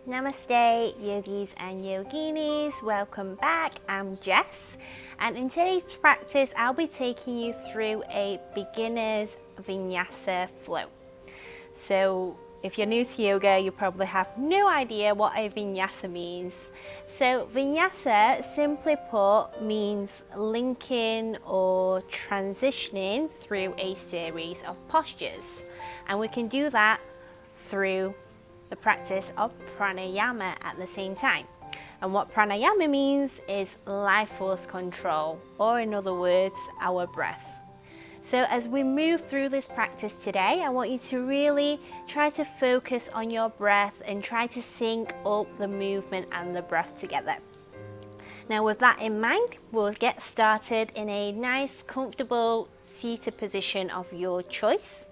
Namaste, yogis and yoginis. Welcome back. I'm Jess, and in today's practice, I'll be taking you through a beginner's Vinyasa flow. So, if you're new to yoga, you probably have no idea what a Vinyasa means. So, Vinyasa, simply put, means linking or transitioning through a series of postures, and we can do that through the practice of pranayama at the same time. And what pranayama means is life force control, or in other words, our breath. So as we move through this practice today, I want you to really try to focus on your breath and try to sync up the movement and the breath together. Now with that in mind, we'll get started in a nice, comfortable seated position of your choice.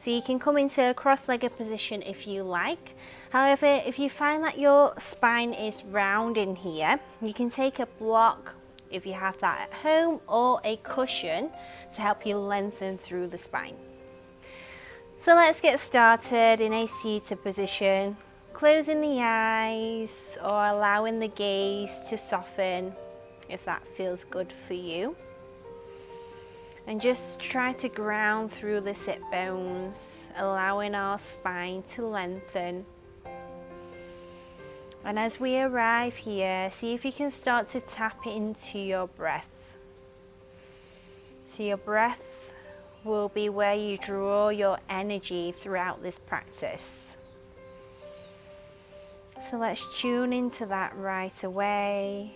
So you can come into a cross-legged position if you like. However, if you find that your spine is round in here, you can take a block if you have that at home, or a cushion to help you lengthen through the spine. So let's get started in a seated position, closing the eyes or allowing the gaze to soften if that feels good for you. And just try to ground through the sit bones, allowing our spine to lengthen. And as we arrive here, see if you can start to tap into your breath. So your breath will be where you draw your energy throughout this practice. So let's tune into that right away.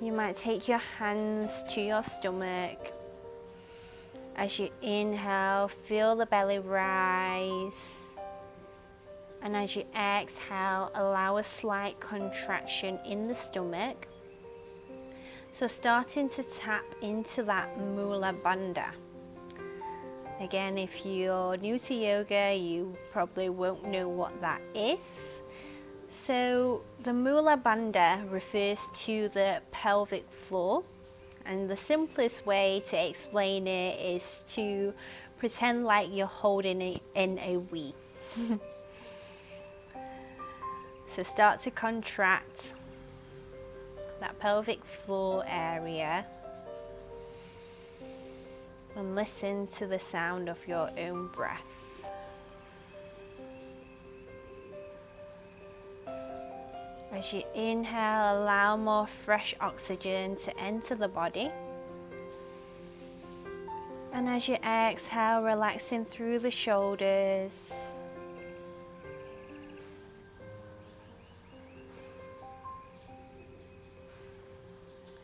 You might take your hands to your stomach. As you inhale, feel the belly rise. And as you exhale, allow a slight contraction in the stomach. So starting to tap into that Mula Bandha. Again, if you're new to yoga, you probably won't know what that is. So the Mula Bandha refers to the pelvic floor. And the simplest way to explain it is to pretend like you're holding it in a V. So start to contract that pelvic floor area and listen to the sound of your own breath. As you inhale, allow more fresh oxygen to enter the body. And as you exhale, relaxing through the shoulders.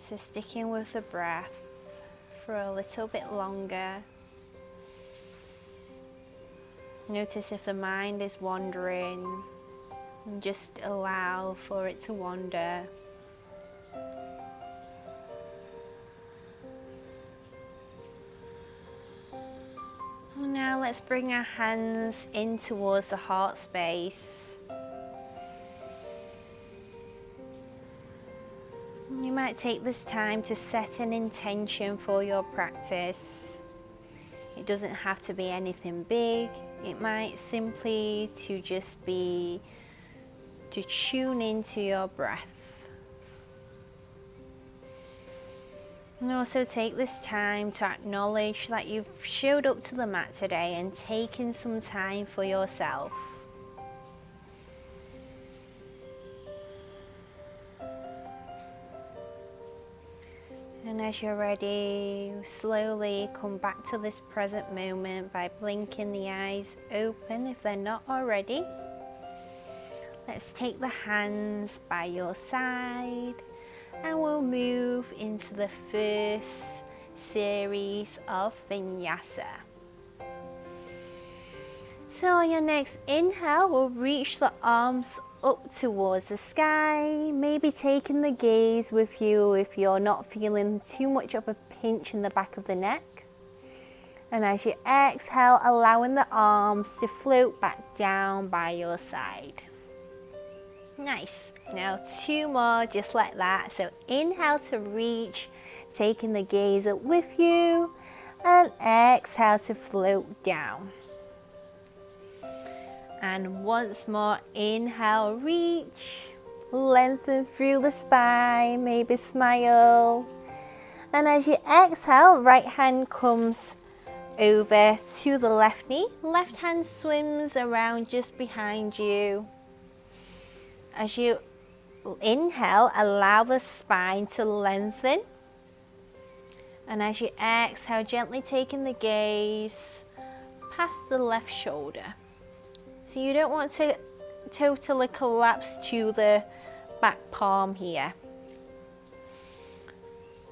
So sticking with the breath for a little bit longer. Notice if the mind is wandering. And just allow for it to wander. And now let's bring our hands in towards the heart space. You might take this time to set an intention for your practice. It doesn't have to be anything big. It might simply to just be to tune into your breath. And also take this time to acknowledge that you've showed up to the mat today and taken some time for yourself. And as you're ready, slowly come back to this present moment by blinking the eyes open if they're not already. Let's take the hands by your side and we'll move into the first series of Vinyasa. So on your next inhale, we'll reach the arms up towards the sky, maybe taking the gaze with you if you're not feeling too much of a pinch in the back of the neck. And as you exhale, allowing the arms to float back down by your side. Nice. Now 2 more just like that. So inhale to reach, taking the gaze up with you, and exhale to float down. And And once more, inhale, reach, lengthen through the spine, maybe smile. And as you exhale, right hand comes over to the left knee, left hand swims around just behind you. As you inhale, allow the spine to lengthen. And as you exhale, gently taking the gaze past the left shoulder. So you don't want to totally collapse to the back palm here.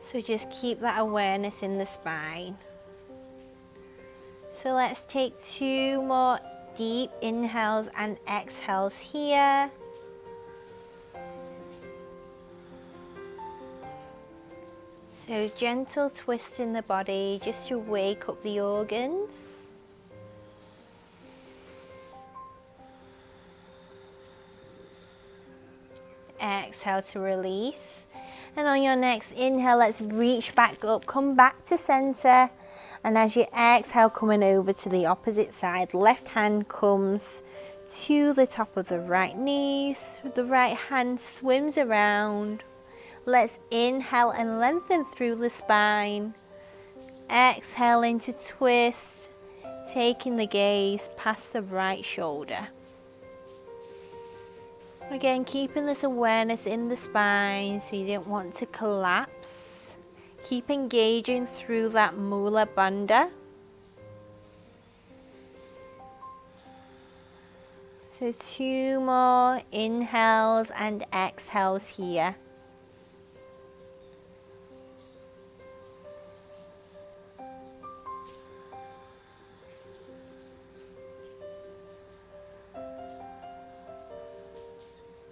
So just keep that awareness in the spine. So let's take 2 more deep inhales and exhales here. So gentle twist in the body just to wake up the organs. Exhale to release. And on your next inhale, let's reach back up, come back to center. And as you exhale, coming over to the opposite side, left hand comes to the top of the right knee, the right hand swims around. Let's inhale and lengthen through the spine. Exhaling to twist, taking the gaze past the right shoulder. Again, keeping this awareness in the spine so you don't want to collapse. Keep engaging through that Mula Bandha. So 2 more inhales and exhales here.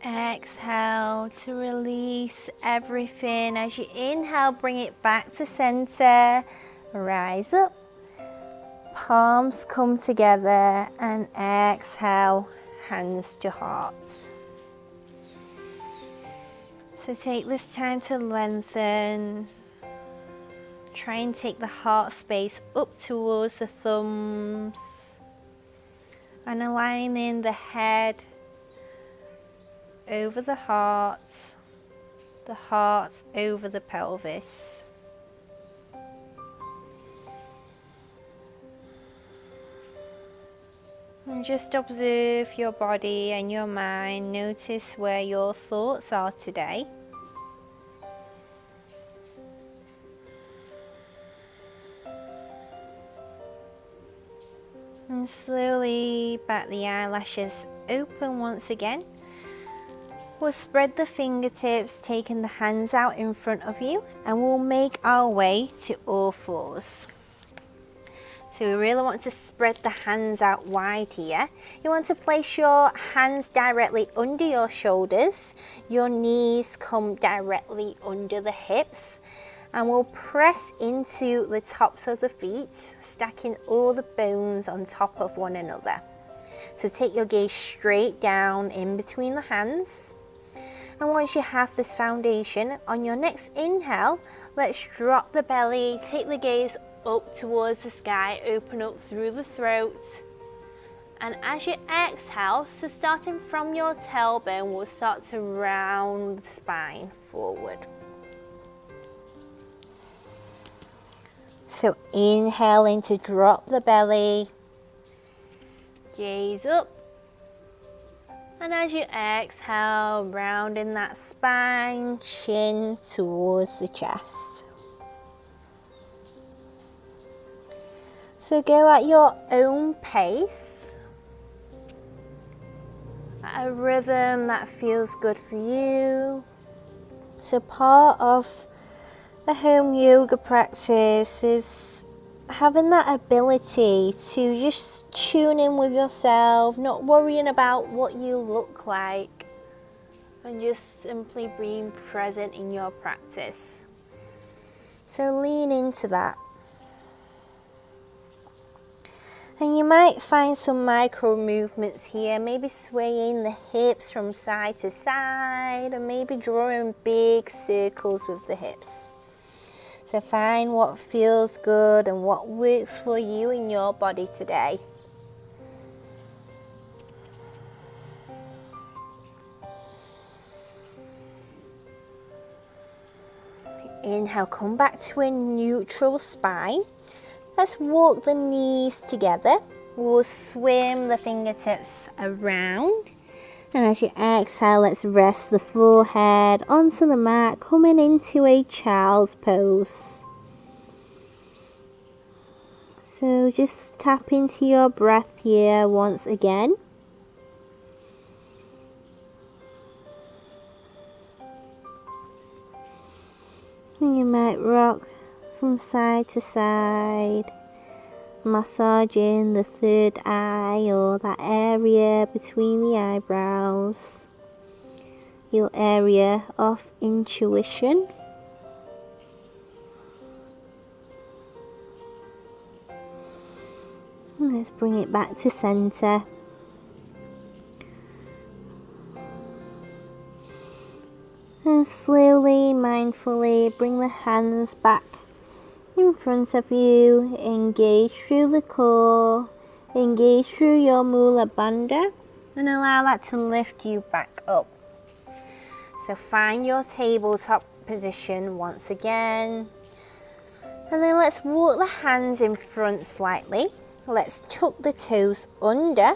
Exhale to release everything. As you inhale, bring it back to center. Rise up. Palms come together and exhale, hands to heart. So take this time to lengthen. Try and take the heart space up towards the thumbs. And aligning the head over the heart over the pelvis. And just observe your body and your mind. Notice where your thoughts are today. And slowly back the eyelashes open once again. We'll spread the fingertips, taking the hands out in front of you, and we'll make our way to all fours. So we really want to spread the hands out wide here. You want to place your hands directly under your shoulders. Your knees come directly under the hips. And we'll press into the tops of the feet, stacking all the bones on top of one another. So take your gaze straight down in between the hands. And once you have this foundation, on your next inhale, let's drop the belly, take the gaze up towards the sky, open up through the throat. And as you exhale, so starting from your tailbone, we'll start to round the spine forward. So inhaling to drop the belly, gaze up. And as you exhale, rounding that spine, chin towards the chest. So go at your own pace, at a rhythm that feels good for you. So part of a home yoga practice is having that ability to just tune in with yourself, not worrying about what you look like, and just simply being present in your practice. So lean into that. And you might find some micro movements here, maybe swaying the hips from side to side, and maybe drawing big circles with the hips. So find what feels good and what works for you in your body today. Inhale, come back to a neutral spine. Let's walk the knees together. We'll swim the fingertips around. And as you exhale, let's rest the forehead onto the mat, coming into a child's pose. So just tap into your breath here once again. And you might rock from side to side, massaging the third eye or that area between the eyebrows, your area of intuition. And let's bring it back to center. And slowly, mindfully bring the hands back in front of you. Engage through the core, engage through your Mula Bandha, and allow that to lift you back up. So find your tabletop position once again. And then let's walk the hands in front slightly. Let's tuck the toes under.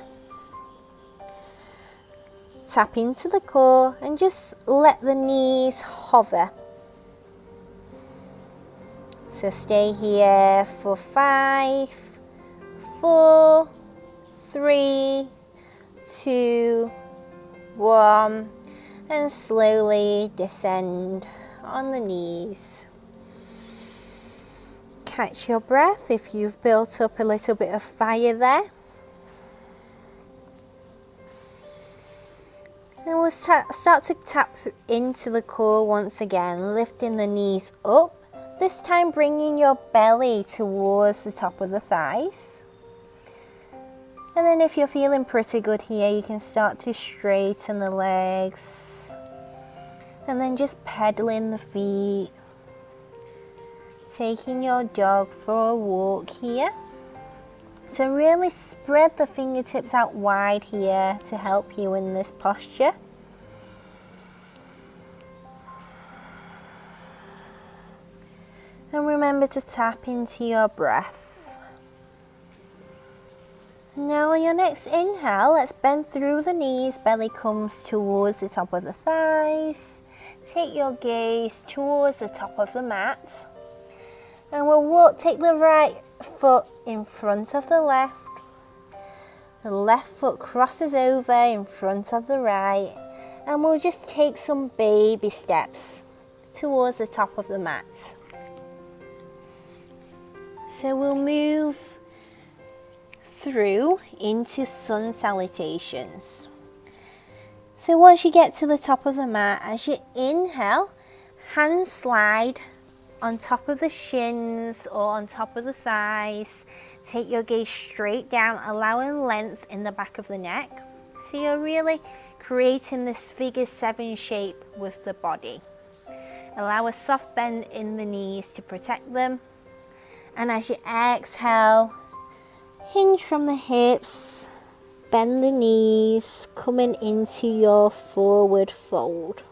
Tap into the core and just let the knees hover. So stay here for 5, 4, 3, 2, 1, and slowly descend on the knees. Catch your breath if you've built up a little bit of fire there. And we'll start to tap into the core once again, lifting the knees up. This time bringing your belly towards the top of the thighs. And then if you're feeling pretty good here, you can start to straighten the legs. And then just pedaling the feet. Taking your dog for a walk here. So really spread the fingertips out wide here to help you in this posture. And remember to tap into your breath. Now on your next inhale, let's bend through the knees, belly comes towards the top of the thighs. Take your gaze towards the top of the mat. And we'll take the right foot in front of the left. The left foot crosses over in front of the right. And we'll just take some baby steps towards the top of the mat. So we'll move through into sun salutations. So once you get to the top of the mat, as you inhale, hands slide on top of the shins or on top of the thighs. Take your gaze straight down, allowing length in the back of the neck. So you're really creating this figure 7 shape with the body. Allow a soft bend in the knees to protect them. And as you exhale, hinge from the hips, bend the knees, coming into your forward fold.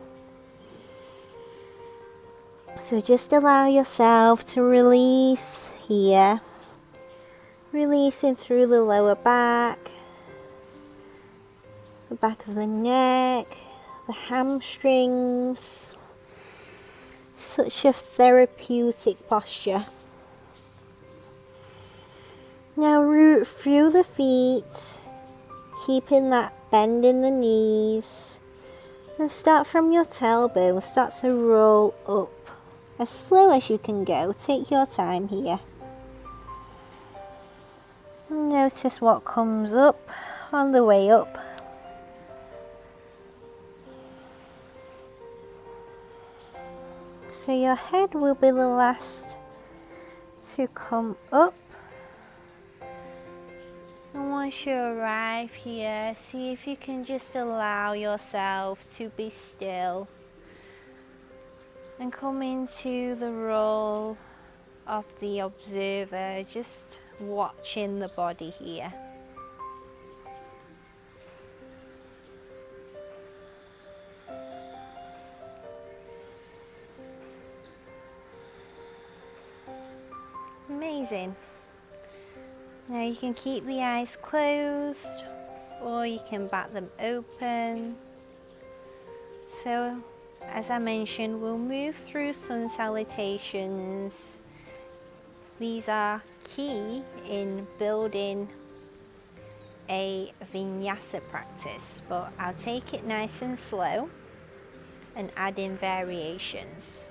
So just allow yourself to release here, releasing through the lower back, the back of the neck, the hamstrings. Such a therapeutic posture. Now root through the feet, keeping that bend in the knees, and start from your tailbone, start to roll up. As slow as you can go, take your time here. Notice what comes up on the way up. So your head will be the last to come up. And once you arrive here, see if you can just allow yourself to be still. And come into the role of the observer, just watching the body here. Amazing. Now you can keep the eyes closed or you can bat them open. So as I mentioned, we'll move through sun salutations. These are key in building a vinyasa practice, but I'll take it nice and slow and add in variations.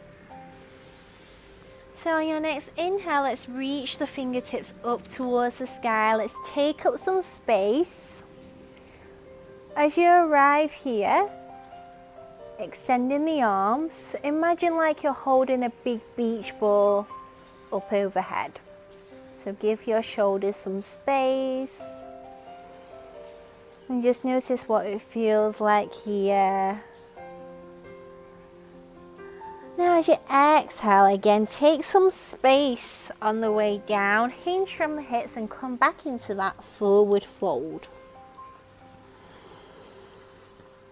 So on your next inhale, let's reach the fingertips up towards the sky. Let's take up some space. As you arrive here, extending the arms, imagine like you're holding a big beach ball up overhead. So give your shoulders some space. And just notice what it feels like here. Now as you exhale again, take some space on the way down, hinge from the hips and come back into that forward fold.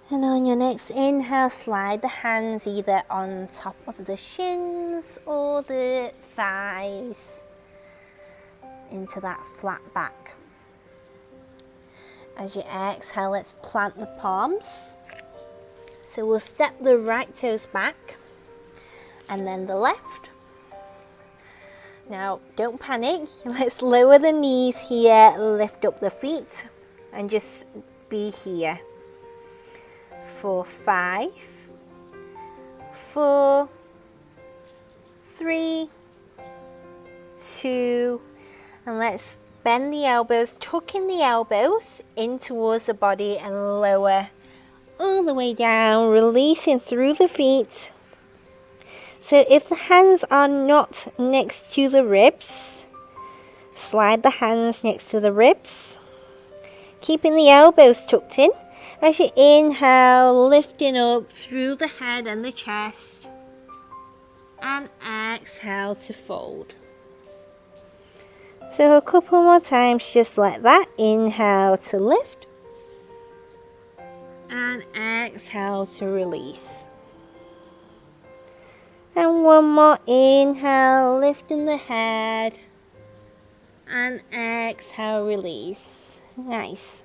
And on your next inhale, slide the hands either on top of the shins or the thighs into that flat back. As you exhale, let's plant the palms. So we'll step the right toes back and then the left. Now don't panic, let's lower the knees here, lift up the feet and just be here for 5, 4, 3, 2, and let's bend the elbows, tucking the elbows in towards the body and lower all the way down, releasing through the feet. So if the hands are not next to the ribs, slide the hands next to the ribs, keeping the elbows tucked in. As you inhale, lifting up through the head and the chest, and exhale to fold. So a couple more times just like that. Inhale to lift and exhale to release. And one more inhale, lifting the head and exhale, release. Nice.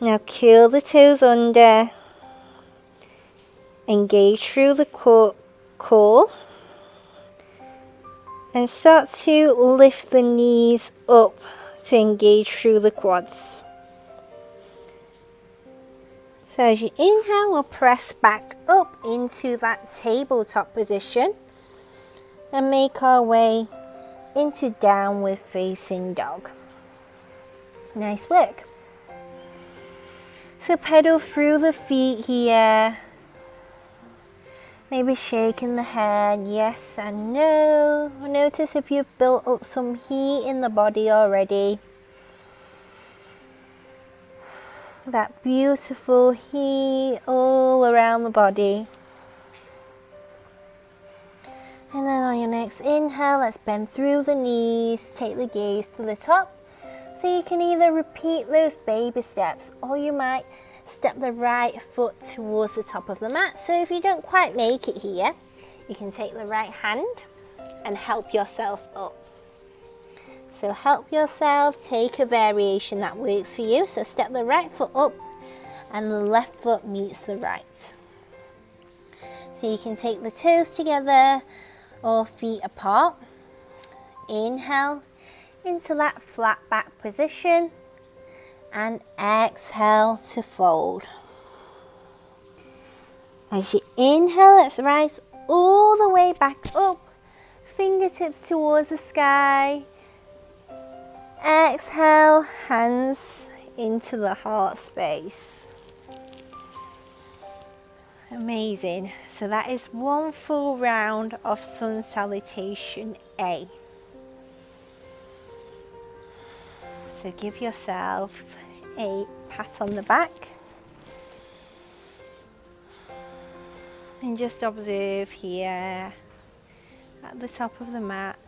Now curl the toes under, engage through the core and start to lift the knees up to engage through the quads. So as you inhale, we'll press back up into that tabletop position and make our way into downward facing dog. Nice work. So pedal through the feet here. Maybe shaking the head, yes and no. Notice if you've built up some heat in the body already. That beautiful heat all around the body. And then on your next inhale, let's bend through the knees, take the gaze to the top. So you can either repeat those baby steps or you might step the right foot towards the top of the mat. So if you don't quite make it here, you can take the right hand and help yourself up. So help yourself, take a variation that works for you. So step the right foot up and the left foot meets the right. So you can take the toes together or feet apart. Inhale into that flat back position and exhale to fold. As you inhale, let's rise all the way back up, fingertips towards the sky. Exhale, hands into the heart space. Amazing. So that is one full round of sun salutation A. So give yourself a pat on the back and just observe here at the top of the mat.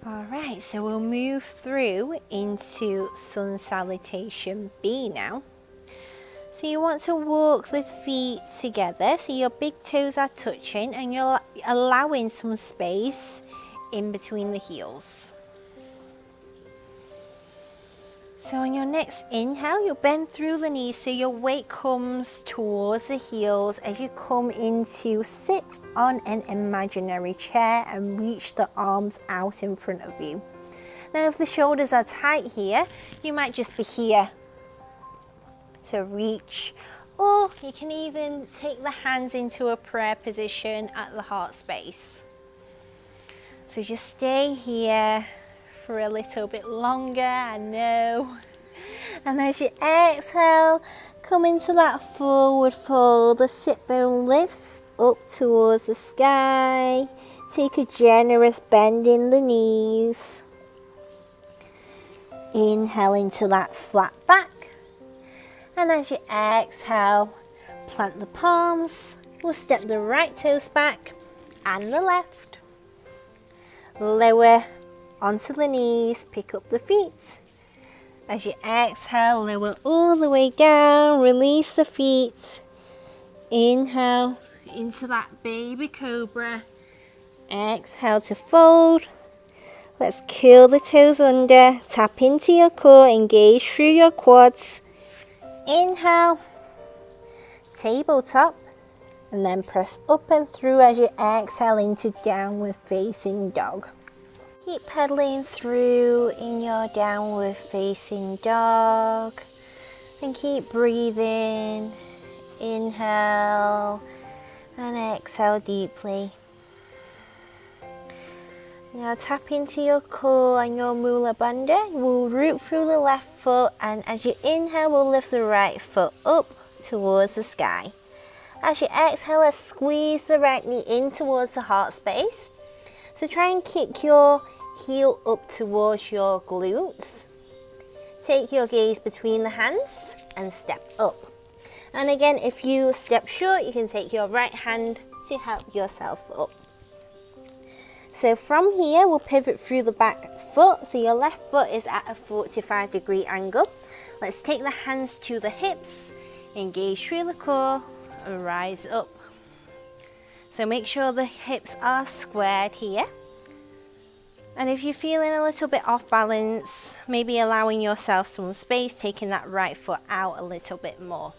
Alright, so we'll move through into sun salutation B now. So you want to walk the feet together so your big toes are touching and you're allowing some space in between the heels. So on your next inhale, you'll bend through the knees so your weight comes towards the heels as you come into sit on an imaginary chair and reach the arms out in front of you. Now if the shoulders are tight here, you might just be here to reach, or you can even take the hands into a prayer position at the heart space. So just stay here for a little bit longer, I know. And as you exhale, come into that forward fold. The sit bone lifts up towards the sky. Take a generous bend in the knees. Inhale into that flat back. And as you exhale, plant the palms. We'll step the right toes back and the left. Lower onto the knees, pick up the feet. As you exhale, lower all the way down, release the feet. Inhale into that baby cobra. Exhale to fold. Let's curl the toes under, tap into your core, engage through your quads. Inhale, tabletop, and then press up and through as you exhale into downward facing dog. Keep pedaling through in your downward facing dog and keep breathing. Inhale and exhale deeply. Now tap into your core and your Mula Bandha. We'll root through the left foot, and as you inhale, we'll lift the right foot up towards the sky. As you exhale, let's squeeze the right knee in towards the heart space. So try and kick your heel up towards your glutes. Take your gaze between the hands and step up. And again, if you step short, you can take your right hand to help yourself up. So from here, we'll pivot through the back foot. So your left foot is at a 45-degree angle. Let's take the hands to the hips, engage through the core, and rise up. So make sure the hips are squared here. And if you're feeling a little bit off balance, maybe allowing yourself some space, taking that right foot out a little bit more.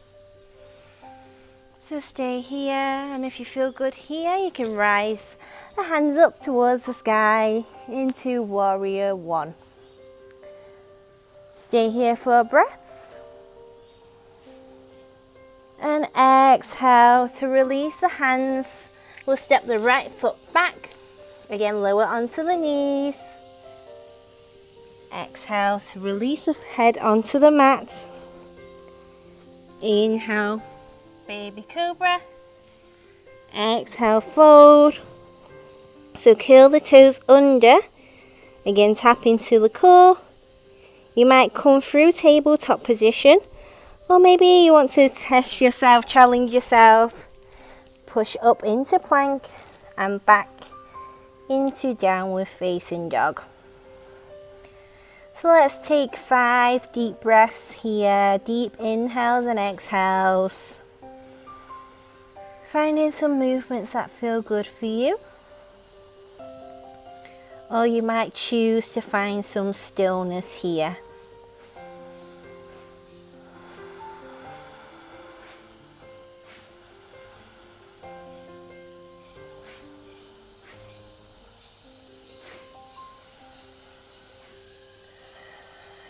So stay here, and if you feel good here, you can rise the hands up towards the sky into warrior one. Stay here for a breath. And exhale to release the hands. We'll step the right foot back. Again, lower onto the knees. Exhale to release the head onto the mat. Inhale, baby cobra. Exhale, fold. So curl the toes under. Again, tap into the core. You might come through tabletop position, or maybe you want to test yourself, challenge yourself. Push up into plank and back into downward facing dog. So let's take 5 deep breaths here, deep inhales and exhales. Finding some movements that feel good for you. Or you might choose to find some stillness here.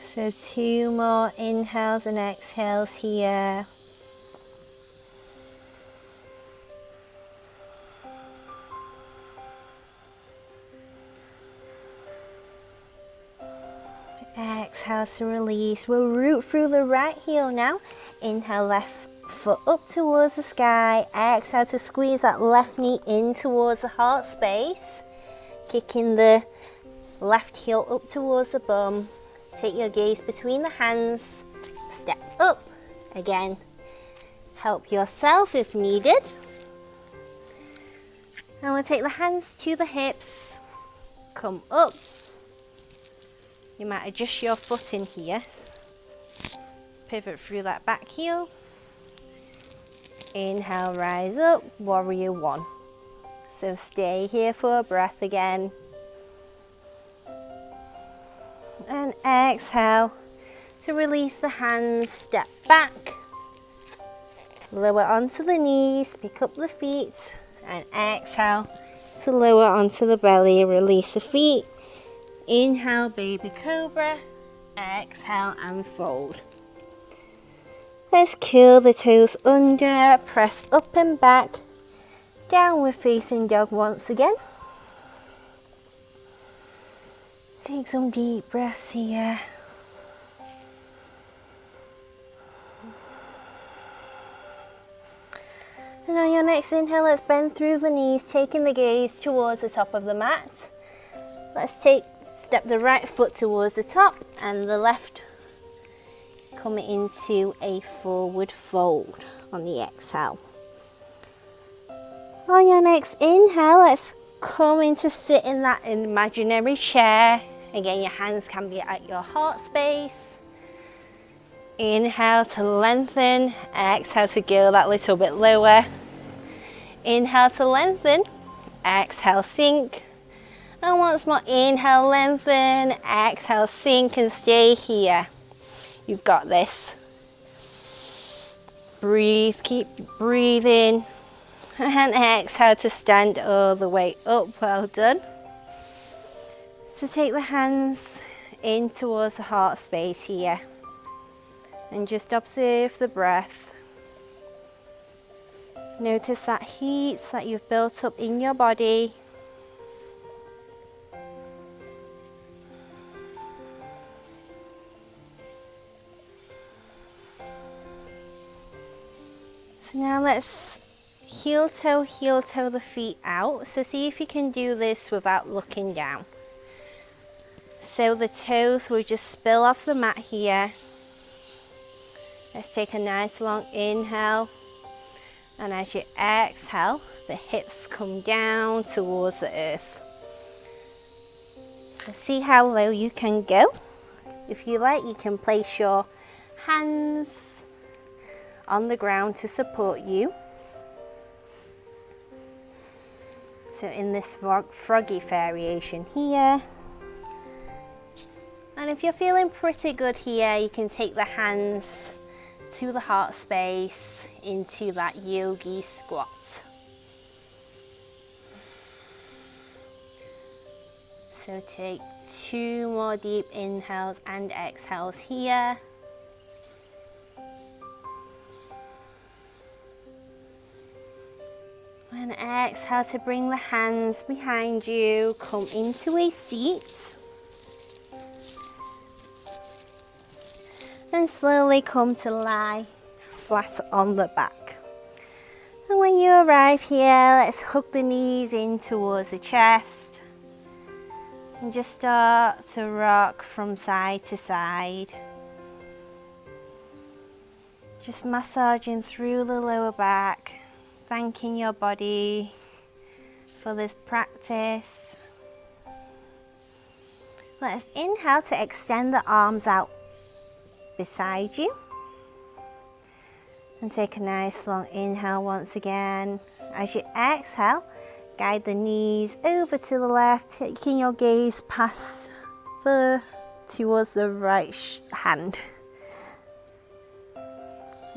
So 2 more inhales and exhales here. Exhale to release. We'll root through the right heel now. Inhale, left foot up towards the sky. Exhale to squeeze that left knee in towards the heart space. Kicking the left heel up towards the bum. Take your gaze between the hands. Step up. Again, help yourself if needed. And we'll take the hands to the hips. Come up. You might adjust your foot in here. Pivot through that back heel. Inhale, rise up, warrior one. So stay here for a breath again. And exhale to release the hands, step back. Lower onto the knees, pick up the feet, and exhale to lower onto the belly, release the feet. Inhale, baby cobra. Exhale and fold. Let's curl the toes under, press up and back. Downward facing dog once again. Take some deep breaths here. And on your next inhale, let's bend through the knees, taking the gaze towards the top of the mat. Let's step the right foot towards the top and the left coming into a forward fold on the exhale. On your next inhale, let's come in to sit in that imaginary chair. Again, your hands can be at your heart space. Inhale to lengthen, exhale to go that little bit lower. Inhale to lengthen, exhale sink. And once more, inhale, lengthen, exhale, sink and stay here. You've got this. Breathe, keep breathing. And exhale to stand all the way up, well done. So take the hands in towards the heart space here. And just observe the breath. Notice that heat that you've built up in your body. So now let's heel toe the feet out. So see if you can do this without looking down. So the toes will just spill off the mat here. Let's take a nice long inhale. And as you exhale, the hips come down towards the earth. So see how low you can go. If you like, you can place your hands on the ground to support you. So in this froggy variation here. And if you're feeling pretty good here, you can take the hands to the heart space into that yogi squat. So take 2 more deep inhales and exhales here. And exhale to bring the hands behind you, come into a seat. And slowly come to lie flat on the back. And when you arrive here, let's hug the knees in towards the chest. And just start to rock from side to side. Just massaging through the lower back, thanking your body for this practice. Let's inhale to extend the arms out beside you. And take a nice long inhale once again. As you exhale, guide the knees over to the left, taking your gaze past towards the right hand.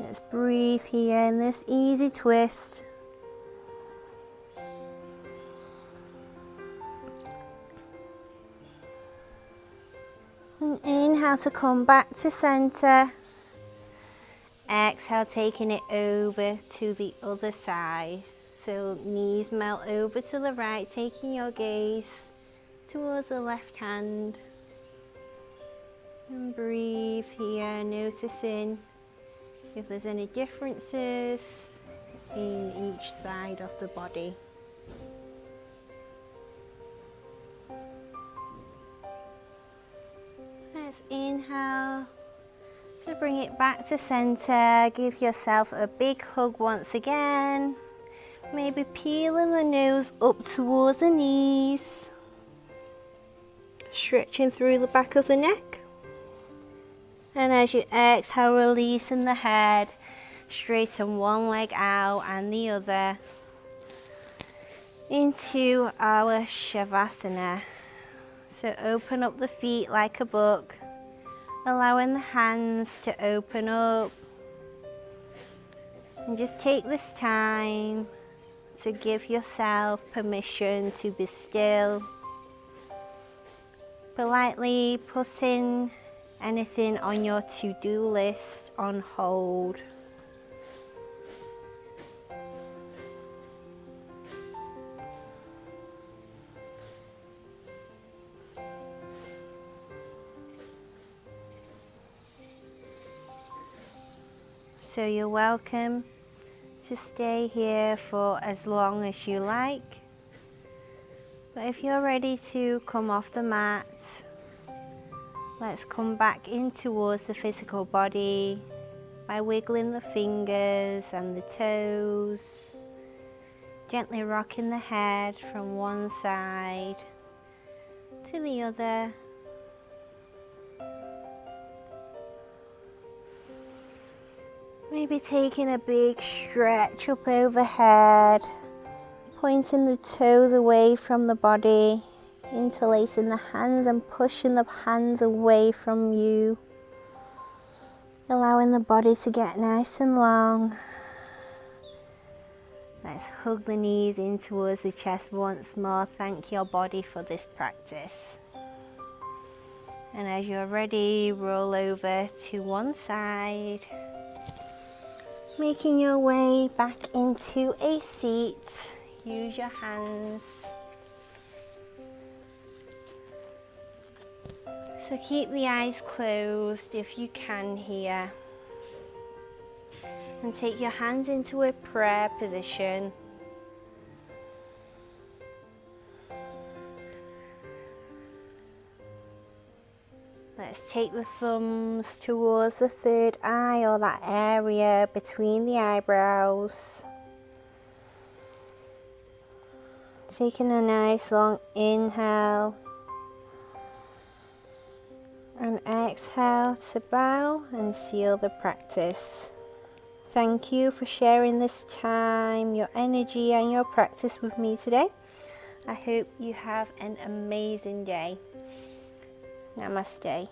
Let's breathe here in this easy twist. And inhale to come back to center. Exhale, taking it over to the other side. So knees melt over to the right, taking your gaze towards the left hand. And breathe here, noticing if there's any differences in each side of the body. Let's inhale to bring it back to center. Give yourself a big hug once again. Maybe peeling the nose up towards the knees. Stretching through the back of the neck. And as you exhale, releasing the head. straighten one leg out and the other into our Shavasana. So open up the feet like a book, allowing the hands to open up. And just take this time to give yourself permission to be still. Politely putting anything on your to-do list on hold. So you're welcome to stay here for as long as you like. But if you're ready to come off the mat, let's come back in towards the physical body by wiggling the fingers and the toes, gently rocking the head from one side to the other. Maybe taking a big stretch up overhead, pointing the toes away from the body, interlacing the hands and pushing the hands away from you, allowing the body to get nice and long. Let's hug the knees in towards the chest once more. Thank your body for this practice. And as you're ready, roll over to one side, making your way back into a seat. Use your hands. So keep the eyes closed if you can here. And take your hands into a prayer position. Let's take the thumbs towards the third eye, or that area between the eyebrows. Taking a nice long inhale and exhale to bow and seal the practice. Thank you for sharing this time, your energy and your practice with me today. I hope you have an amazing day. Namaste.